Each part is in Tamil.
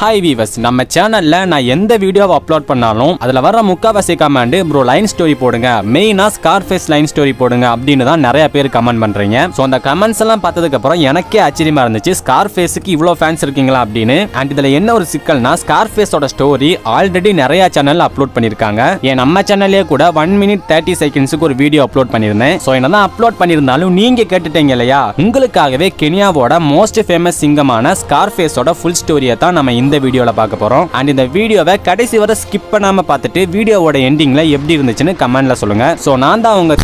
ஹாய் வீவர்ஸ், நம்ம சேனல்ல நான் எந்த வீடியோவை அப்லோட் பண்ணாலும் அதுல வர முக்காவாசி கமெண்ட் ப்ரோ லைன் ஸ்டோரி போடுங்க, மெயினா ஸ்கார்ஃபேஸ் லைன் ஸ்டோரி போடுங்க அப்படின்னு தான் நிறைய பேர் கமெண்ட் பண்றீங்க. ஸோ அந்த கமெண்ட்ஸ் எல்லாம் பார்த்ததுக்கு அப்புறம் எனக்கே ஆச்சரியமா இருந்துச்சு, ஸ்கார்ஃபேஸுக்கு இவ்வளோ ஃபேன்ஸ் இருக்கீங்களா அப்படின்னு. அண்ட் இதுல என்ன ஒரு சிக்கல்னா, ஸ்கார்ஃபேஸோட ஸ்டோரி ஆல்ரெடி நிறைய சேனல் அப்லோட் பண்ணிருக்காங்க. ஏன் நம்ம சேனல்லே கூட 1 minute 30 secondsக்கு ஒரு வீடியோ அப்லோட் பண்ணிருந்தேன். ஸோ என்னதான் அப்லோட் பண்ணிருந்தாலும் நீங்க கேட்டுட்டீங்க இல்லையா, உங்களுக்காகவே கென்யாவோட மோஸ்ட் ஃபேமஸ் சிங்கமான ஸ்கார்ஃபேஸோட ஃபுல் ஸ்டோரியை தான் நம்ம இந்த வீடியோல பார்க்க போறோம். அண்ட் இந்த வீடியோவை கடைசி வரை ஸ்கிப் பண்ணாம பார்த்துட்டு வீடியோவோட எண்டிங்ல எப்படி இருந்துச்சுன்னு கமெண்ட்ல சொல்லுங்க. சோ நான் தான் உங்க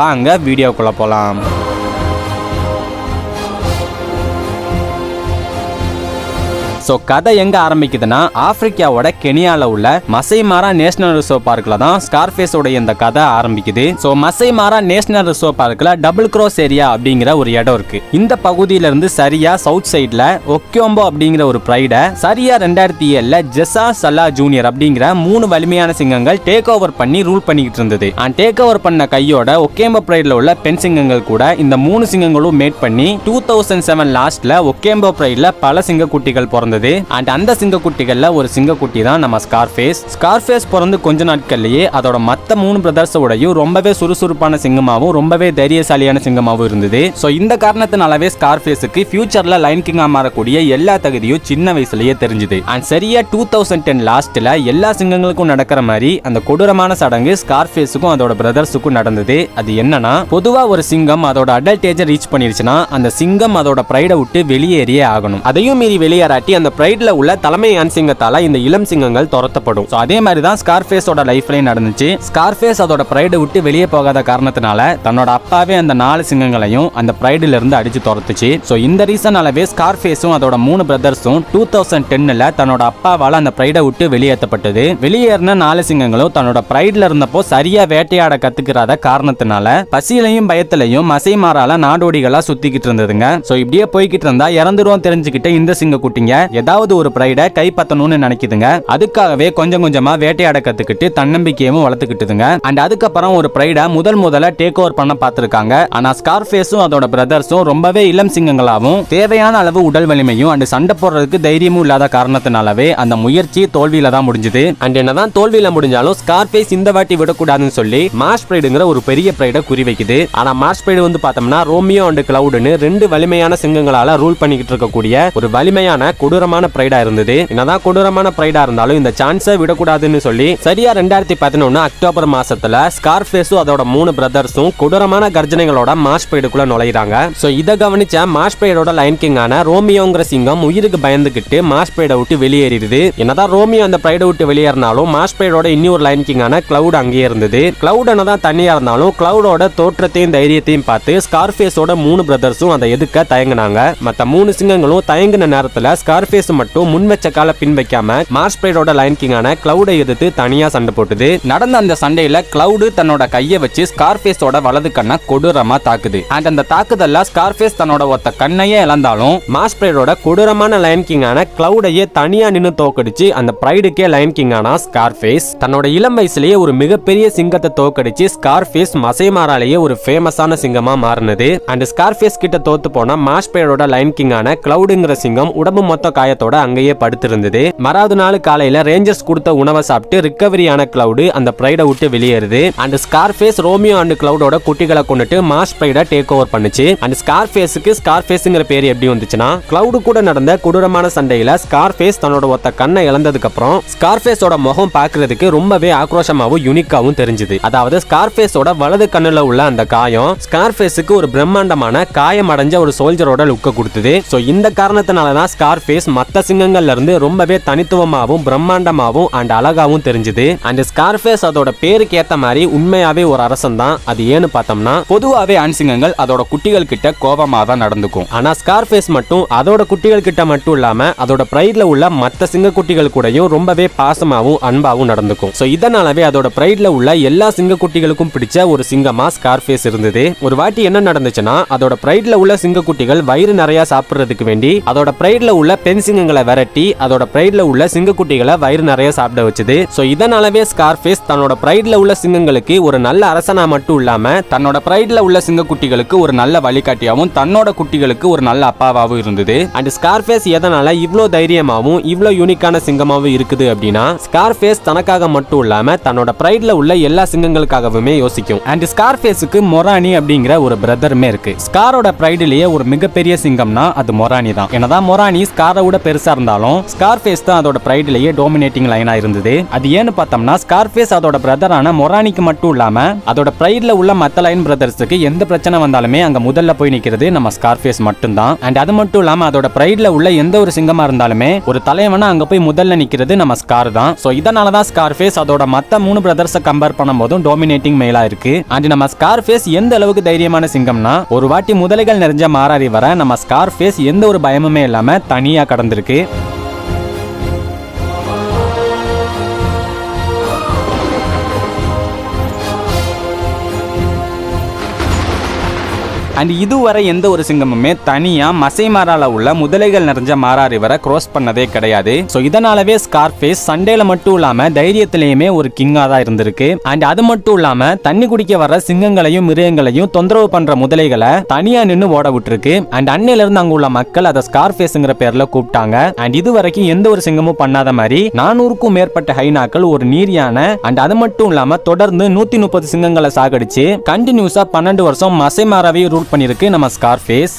வாங்க வீடியோக்குள்ள போலாம். ஸோ கதை எங்க ஆரம்பிக்குதுன்னா, ஆப்பிரிக்காவோட கெனியால உள்ள மசை மாரா நேஷனல் ரிசர்வ் பார்க்ல தான் ஸ்கார்ஃபேஸோட இந்த கதை ஆரம்பிக்குது. ஸோ மசை மாரா நேஷனல் ரிசர்வ் பார்க்ல டபுள் கிராஸ் ஏரியா அப்படிங்கிற ஒரு இடம் இருக்கு. இந்த பகுதியில இருந்து சரியா சவுத் சைட்ல ஒக்கியோம்போ அப்படிங்கிற ஒரு பிரைட சரியா 2007 ஜெசா சல்லா ஜூனியர் அப்படிங்கிற 3 வலிமையான சிங்கங்கள் டேக் ஓவர் பண்ணி ரூல் பண்ணிக்கிட்டு இருந்தது. அண்ட் டேக் ஓவர் பண்ண கையோட ஒக்கேம்போ பிரைட்ல உள்ள பெண் சிங்கங்கள் கூட இந்த 3 சிங்கங்களும் மேட் பண்ணி 2007 லாஸ்ட்ல ஒக்கேம்போ பிரைட்ல பல சிங்க குட்டிகள் பிறந்தது. அண்ட் அந்த சிங்கக்குட்டிகள்ல ஒரு சிங்கக்குட்டி தான் நம்ம ஸ்கார்ஃபேஸ். ஸ்கார்ஃபேஸ் பிறந்து கொஞ்ச நாட்கள்லயே அதோட மத்த 3 பிரதர்ஸோடையும் ரொம்பவே சுறுசுறுப்பான சிங்கமாவும் ரொம்பவே தைரியசாலியான சிங்கமாவும் இருந்தது. சோ இந்த காரணத்தினாலவே ஸ்கார்ஃபேஸுக்கு ஃபியூச்சர்ல லைன் கிங்கா மாறக்கூடிய எல்லா தகுதியும் சின்ன வயசுலயே தெரிஞ்சுது. அண்ட் சரியா 2010 லாஸ்ட்ல எல்லா சிங்கங்களுக்கும் நடக்கிற மாதிரி அந்த கொடூரமான சடங்கு ஸ்கார்ஃபேஸுக்கும் அதோட பிரதர்ஸுக்கும் நடந்தது. அது என்னன்னா, பொதுவா ஒரு சிங்கம் அதோட அடல்ட் ஏஜ் ரீச் பண்ணிருச்சுன்னா அந்த சிங்கம் அதோட பிரைட விட்டு வெளியேறியே ஆகணும். அதையும் மீறி வெளியேறாட்டி அந்த பிரைட்ல உள்ள தலைமை ஆண் சிங்கத்தால இந்த இளம் சிங்கங்கள் துரத்தப்படும். அதே மாதிரி தான் ஸ்கார்ஃபேஸோட லைஃப்லயே நடந்துச்சு. ஸ்கார்ஃபேஸ் அதோட பிரைட விட்டு வெளியே போகாத காரணத்தினால தன்னோட அப்பாவே அந்த 4 சிங்கங்களையும் அந்த பிரைட்ல இருந்து அடிச்சு துரத்துச்சு. சோ இந்த ரீசனாலவே ஸ்கார்ஃபேஸும் அதோட 3 பிரதர்ஸும் 2010 தன்னோட அப்பாவால அந்த பிரைட விட்டு வெளியேற்றப்பட்டது. வெளியேறின 4 சிங்கங்களும் தன்னோட பிரைட்ல இருந்தப்போ சரியா வேட்டையாட கத்துக்கிறாத காரணத்தினால பசியிலையும் பயத்திலையும் மசை மாறால நாடோடிகளா சுத்திக்கிட்டு இருந்ததுங்க. சோ இப்படியே போய்கிட்டு இருந்தா இறந்துருவோம் தெரிஞ்சுக்கிட்ட இந்த சிங்க குட்டிங்க ஏதாவது ஒரு பிரைட கைப்பற்றணும்னு நினைக்குதுங்க. அதுக்காகவே கொஞ்சம் கொஞ்சமா வேட்டையாட கத்துக்கிட்டு தன்னம்பிக்கையும் வளர்த்துக்கிட்டுதுங்க. அண்ட் அதுக்கப்புறம் ஒரு பிரைட முதல்ல டேக் ஓவர் பண்ண பார்த்திருக்காங்க. ஆனா ஸ்கார்ஃபேஸும் அதோட பிரதர்ஸும் ரொம்பவே இளம் சிங்கங்களாவும் தேவையான அளவு உடல் வலிமையும் அண்ட் சண்டை போடுறதுக்கு தைரியமும் இல்லாத காரணத்தினாலவே அந்த முயற்சி தோல்வியில தான் முடிஞ்சது. அண்ட் என்னதான் தோல்வியில முடிஞ்சாலும் ஸ்கார்ஃபேஸ் இந்த வாட்டி விடக்கூடாதுன்னு சொல்லி மார்ஷ் பிரைடுங்கிற ஒரு பெரிய பிரைட குறி வைக்குது. ஆனா மார்ஷ் பிரைடு வந்து பார்த்தோம்னா ரோமியோ அண்ட் கிளவுட்னு 2 வலிமையான சிங்கங்களால ரூல் பண்ணிக்கிட்டு இருக்கக்கூடிய ஒரு வலிமையான கொடூரமான பிரைடா இருந்தது. என்னதான் கொடூரமான பிரைடா இருந்தாலும் இந்த சான்ஸை விடக்கூடாதுன்னு சொல்லி சரியா 2011 அக்டோபர் மாசத்துல ஸ்கார்ஃபேஸும் அதோட 3 பிரதர்ஸும் கொடூரமான கர்ஜனைகளோட மார்ஷ் பிரைடுக்குள்ள நுழையிறாங்க. சோ இத கவனிச்ச மார்ஷ் பிரைடோட லைன் கிங்கான ரோமியோங்கிற சிங்கம் உயிருக்கு பயந்துகிட்டு மார்ஷ் பிரைட விட்டு வெளியேறிடுது. என்னதான் ரோமியோ அந்த பிரைட விட்டு வெளியேறினாலும் மார்ஷ் பிரைடோட இன்னொரு லைன் கிங்கான கிளவுட் அங்கேயே இருந்தது. கிளவுட் என்னதான் தனியா இருந்தாலும் கிளவுடோட தோற்றத்தையும் தைரியத்தையும் பார்த்து ஸ்கார்ஃபேஸோட 3 பிரதர்ஸும் அதை எதுக்க தயங்கினாங்க. மத்த 3 சிங்கங்களும் தயங்கின நேரத்துல ஸ்கார்ஃபேஸ் மட்டும் முன் வச்ச கால பின் வைக்காம மார்ஷ் பிரைடோட லைன் கிங்கான கிளவுடை எதிர்த்து தனியா சண்டை போட்டுது. நடந்த அந்த சண்டையில கிளவுட் தன்னோட கையை வச்சு ஸ்கார்ஃபேஸோட வலது கண்ணை கொடூரமா தாக்குது. அண்ட் அந்த தாக்குதல்ல ஸ்கார்ஃபேஸ் தன்னோட ஒத்த கண்ணையே இழந்தாலும் மார்ஷ் பிரைடோட கொடூரமான லைன் கிங்கான கிளவுடையே தனியா நின்னு தோக்கடிச்சு அந்த பிரைடுக்கே லைன் கிங்கான ஸ்கார்ஃபேஸ் தன்னோட இளம் வயசுலயே ஒரு மிகப்பெரிய சிங்கத்தை தோக்கடிச்சு ஸ்கார்ஃபேஸ் மசை மாறாலேயே ஒரு ஃபேமஸான சிங்கமா மாறினது. அண்ட் ஸ்கார்ஃபேஸ் கிட்ட தோத்து போன மார்ஷ் பிரைடோட லைன் கிங்கான கிளவுடுங்கிற சிங்கம் உடம்பு மொத்த காயத்தோட அங்கேயே படுத்திருந்தது. மறாவது நாள் காலையில ரேஞ்சர்ஸ் கொடுத்த உணவை சாப்பிட்டு ரிகவரியான கிளவுட் அந்த பிரைட விட்டு வெளியேறுது. அண்ட் ஸ்கார்ஃபேஸ் ரோமியோ அண்ட் கிளவுடோட குட்டிகளை கொண்டுட்டு மார்ஷ் பிரைட டேக் ஓவர் பண்ணுச்சு. அண்ட் ஸ்கார்ஃபேஸுக்கு ஸ்கார்ஃபேஸ்ங்கிற பேர் எப்படி வந்துச்சுன்னா, கிளவுட் கூட நடந்த கொடூரமான சண்டையில ஸ்கார்ஃபேஸ் தன்னோட ஒத்த கண்ணை இழந்ததுக்கு அப்புறம் ஸ்கார்ஃபேஸோட முகம் பார்க்கிறதுக்கு ரொம்பவே ஆக்ரோஷமாவும் யூனிக்காவும் தெரிஞ்சது. அதாவது ஸ்கார்ஃபேஸோட வலது கண்ணுல உள்ள அந்த காயம் ஸ்கார்ஃபேஸுக்கு ஒரு பிரம்மாண்டமான காயம் அடைஞ்ச ஒரு சோல்ஜரோட லுக்க கொடுத்தது. சோ இந்த காரணத்தினாலதான் ஸ்கார்ஃபேஸ் மத்த சிங்கங்கள்ல இருந்து ரொம்பவே தனித்துவமாவும் பிரம்மாண்டமாவும் அண்ட் அழகாவும் தெரிஞ்சது. அண்ட் ஸ்கார்ஃபேஸ் அதோட பேருக்கு ஏத்த மாதிரி உண்மையாவே ஒரு அரசன் தான். அது ஏன்னு பார்த்தோம்னா, பொதுவாவே ஆண் சிங்கங்கள் அதோட குட்டிகள் கிட்ட கோபமா தான் நடந்துக்கும். ஆனா ஸ்கார்ஃபேஸ் மட்டும் அதோட குட்டிகள் கிட்ட மட்டும் இல்லாம அதோட பிரைட்ல உள்ள மத்த சிங்க குட்டிகள் கூடயும் ரொம்பவே பாசமாவும் அன்பாவும் நடந்துக்கும். சோ இதனாலவே அதோட பிரைட்ல உள்ள எல்லா சிங்க குட்டிகளுக்கும் பிடிச்ச ஒரு சிங்கமா ஸ்கார்ஃபேஸ் இருந்தது. ஒரு வாட்டி என்ன நடந்துச்சுன்னா, அதோட பிரைட்ல உள்ள சிங்க குட்டிகள் வயிறு நிறைய சாப்பிடுறதுக்கு வேண்டி அதோட பிரைட்ல உள்ள பெண் பெண் சிங்கங்களை விரட்டி அதோட பிரைட்ல உள்ள சிங்கக்குட்டிகளை வயிறு நிறைய சாப்பிட வச்சுது. சோ இதனாலவே ஸ்கார்ஃபேஸ் தன்னோட பிரைட்ல உள்ள சிங்கங்களுக்கு ஒரு நல்ல அரசனா மட்டும் இல்லாம தன்னோட பிரைட்ல உள்ள சிங்கக்குட்டிகளுக்கு ஒரு நல்ல வழிகாட்டியாவும் தன்னோட குட்டிகளுக்கு ஒரு நல்ல அப்பாவாவும் இருந்தது. அண்ட் ஸ்கார்ஃபேஸ் எதனால இவ்ளோ தைரியமாவும் இவ்ளோ யூனிக்கான சிங்கமாவும் இருக்குது அப்படின்னா ஸ்கார்ஃபேஸ் தனக்காக மட்டும் இல்லாம தன்னோட பிரைட்ல உள்ள எல்லா சிங்கங்களுக்காகவுமே யோசிக்கும். அண்ட் ஸ்கார்ஃபேஸுக்கு மொரானி அப்படிங்கிற ஒரு பிரதருமே இருக்கு. ஸ்காரோட பிரைட்லயே ஒரு மிகப்பெரிய சிங்கம்னா அது மொரானி தான். என்னதான் மொரானி ஸ்காரை விட பெருசா இருந்தாலும் ஸ்கார்ஃபேஸ் தான் அதோட பிரைட்லயே டோமினேட்டிங் லைனா இருந்தது. அது ஏன்னு பார்த்தோம்னா ஸ்கார்ஃபேஸ் அதோட பிரதரான மொரானிக்கு மட்டும் இல்லாம அதோட பிரைட்ல உள்ள மத்த லைன் பிரதர்ஸுக்கு எந்த பிரச்சனை வந்தாலுமே அங்க முதல்ல போய் நிக்கிறது நம்ம ஸ்கார்ஃபேஸ் மட்டும் தான். அண்ட் அது மட்டும் இல்லாம அதோட பிரைட்ல உள்ள எந்த ஒரு சிங்கமா இருந்தாலுமே ஒரு தலைவனா அங்க போய் முதல்ல நிக்கிறது நம்ம ஸ்கார் தான். சோ இதனால தான் ஸ்கார்ஃபேஸ் அதோட மத்த 3 பிரதர்ஸை கம்பேர் பண்ணும்போதும் டோமினேட்டிங் மேலா இருக்கு. அண்ட் நம்ம ஸ்கார்ஃபேஸ் எந்த அளவுக்கு தைரியமான சிங்கம்னா ஒரு வாட்டி முதலைகள் நிறைஞ்ச மாறாரி வர நம்ம ஸ்கார்ஃபேஸ் எந்த ஒரு பயமுமே இல்லாம தனியா கடந்திருக்கு. அண்ட் இதுவரை எந்த ஒரு சிங்கமுமே தனியா மசைமாரால உள்ள முதலைகள் நிறைஞ்ச மாறா ரிவரை கிராஸ் பண்ணதே கிடையாது. சோ இதனாலவே ஸ்கார்ஃபேஸ் சண்டேல மட்டும் இல்லாம தைரியத்திலயுமே ஒரு கிங்கா தான் இருந்திருக்கு. அண்ட் அது மட்டும் இல்லாம தண்ணி குடிக்க வர்ற சிங்கங்களையும் மிருகங்களையும் தொந்தரவு பண்ற முதலைகளை தனியா நின்னு ஓட விட்டுருக்கு. அண்ட் அன்னையில இருந்து அங்க உள்ள மக்கள் அதை ஸ்கார்ஃபேஸ்ங்கிற பேர்ல கூப்பிட்டாங்க. அண்ட் இது வரைக்கும் எந்த ஒரு சிங்கமும் பண்ணாத மாதிரி 400க்கும் மேற்பட்ட ஹைனாக்கள் ஒரு நீர் யானை அண்ட் அது மட்டும் இல்லாம தொடர்ந்து 130 சிங்கங்களை சாகடிச்சு கண்டினியூஸா 12 வருஷம் மசைமாராவே ரூல் பண்ணிருக்கு நம்ம ஸ்கார்ஃபேஸ்.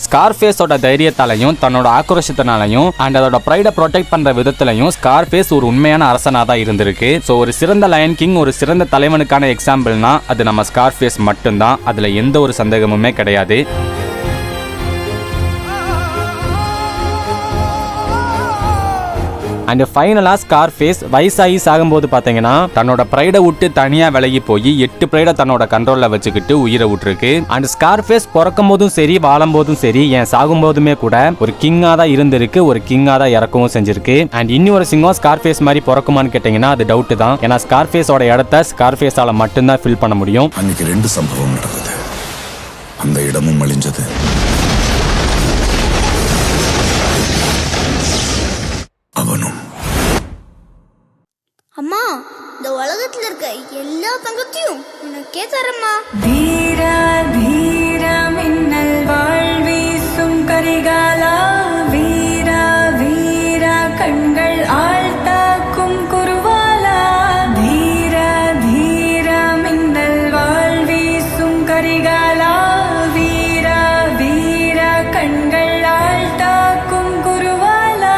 ஸ்கார்ஃபேஸோட தைரியத்தாலையும் தன்னோட ஆக்ரோஷத்தினாலையும் அண்ட் அதோட பிரைட ப்ரொடெக்ட் பண்ற விதத்திலையும் ஸ்கார்ஃபேஸ் ஒரு உண்மையான அரசனா தான் இருந்திருக்கு. சோ ஒரு சிறந்த லயன் கிங் ஒரு சிறந்த தலைவனுக்கான எக்ஸாம்பிள்னா அது நம்ம ஸ்கார்ஃபேஸ் மட்டும்தான். அதுல எந்த ஒரு சந்தேகமுமே கிடையாது. அண்ட் ஃபைனலா ஸ்கார்ஃபேஸ் வயசாகி சாகும்போது பாத்தீங்கன்னா தன்னோட பிரைடை விட்டு தனியா விலகி போய் 8 பிரைட தன்னோட கண்ட்ரோல்ல வச்சுக்கிட்டு உயிரை விட்டுருக்கு. அண்ட் ஸ்கார்ஃபேஸ் பிறக்கும் போதும் சரி வாழும் போதும் சரி ஏன் சாகும் போதுமே கூட ஒரு கிங்கா தான் இருந்திருக்கு, ஒரு கிங்கா தான் இறக்கவும் செஞ்சிருக்கு. அண்ட் இன்னொரு சிங்கம் ஸ்கார்ஃபேஸ் மாதிரி பிறக்குமான்னு கேட்டீங்கன்னா அது டவுட் தான். ஏன்னா ஸ்கார்ஃபேஸோட இடத்த ஸ்கார்ஃபேஸால மட்டும்தான் ஃபில் பண்ண முடியும். அன்னைக்கு 2 சம்பவம் நடந்தது. அந்த இடமும் அழிஞ்சது. அம்மா, இந்த உலகத்துல இருக்க எல்லா தங்கத்தையும் உனக்கே தரமா. தீரா தீரா மின்னல் வாழ்வீசும் கரிகாலா, வீரா வீரா கண்கள் ஆழ்த்தாக்கும் குருவாலா. தீரா தீரா மின்னல் வாழ்வீசும் கரிகாலா, வீரா வீரா கண்கள் ஆழ்த்தாக்கும் குருவாலா.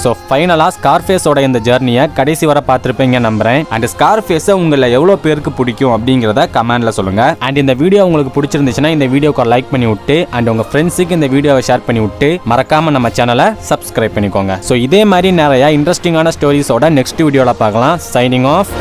ஸோ ஃபைனலாக ஸ்கார்ஃபேஸோட இந்த ஜர்னியை கடைசி வர பார்த்துருப்பீங்க நம்புறேன். அண்ட் ஸ்கார்ஃபேஸை உங்களை எவ்வளோ பேருக்கு பிடிக்கும் அப்படிங்கிறத கமெண்ட்ல சொல்லுங்க. அண்ட் இந்த வீடியோ உங்களுக்கு பிடிச்சிருந்துச்சுன்னா இந்த வீடியோக்கு லைக் பண்ணி விட்டு அண்ட் உங்க ஃப்ரெண்ட்ஸுக்கு இந்த வீடியோவை ஷேர் பண்ணி விட்டு மறக்காம நம்ம சேனலை சப்ஸ்கிரைப் பண்ணிக்கோங்க. ஸோ இதே மாதிரி நிறைய இன்ட்ரெஸ்டிங்கான ஸ்டோரிஸோட நெக்ஸ்ட் வீடியோவில் பார்க்கலாம். Signing off.